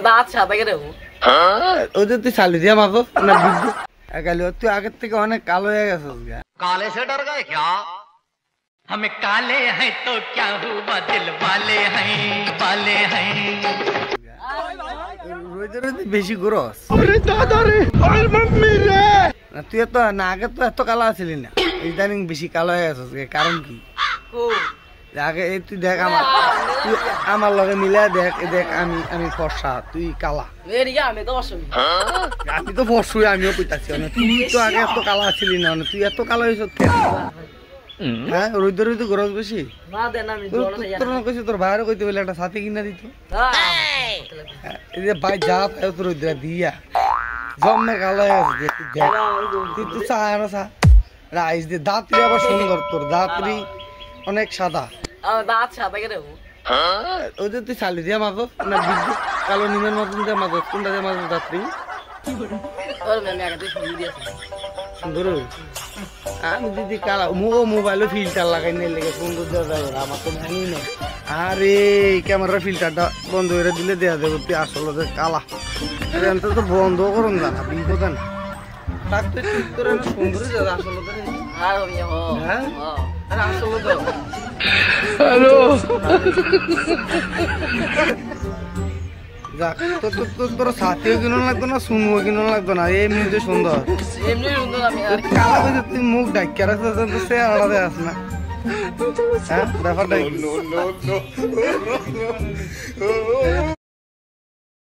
দাঁত সাদা করে দেবো। ওই যে তুই চালি দিয়া মাপো না বুঝবো একালি তুই আগের থেকে অনেক কালো হয়ে গেছিস গা। काले से डर गए क्या? हमें काले हैं तो क्या हुआ, दिल वाले हैं রোদে রোদে বেশি গরস। না তুই তো না আগে তো এত কালো আছিলি না, ইদানিং বেশি কালো হয়ে গেছিস কারণ কি? আগে তুই দেখ তুই আমার লগে মিলে দেখ দেখ আমি ফর্সা তুই কালা। আমি তো অসুবিধা, আমি তো ফর্সুই আমিও কইতাছি না, তুই তো আগে এত কালো আছিলি না, তুই এত কালো হয়েছ কেন? হ্যাঁ রোদে রোদে গরজ বেশি। তোর না কইছি তোর বাইরে কইতে বলে একটা সাথে কিনা দিত। এই যে ভাই যা পায় তোর রোদে দিয়া জমে কালো হয়ে গেছে। তুই তুই চায় না চা রাইস দিয়ে দাঁতরি আবার সুন্দর, তোর দাঁতরি অনেক সাদা। দাঁত সাদা করে দেবো। ওই যে তুই চালি দিয়া মাপো না বুঝবো কালো নিমের মতন দিয়ে মাপো, কোনটা দিয়ে মাপো দাঁতরি সুন্দর। আমি দিদি কালা মোবাইলে ফিল্টার লাগাই নিয়ে লেগে সুন্দর দেওয়া যাবে, আমার তো জানি না। আরে ক্যামেরার ফিল্টারটা বন্ধ করে দিলে দেওয়া যাবে তুই আসলে কালা। তো বন্ধ করুন জানা বিপদ না থাকতে ঠিক করে সুন্দর আসলে আসলে তো হ্যালো যাক তোর সাথেও কিনো লাগতো না শুনবো কিনো লাগতো না, এমনিতে সুন্দর কালা করে তুই মুখ ডাকিয়ে রাখতে সে আলাদা আস না। হ্যাঁ ব্যাপারটা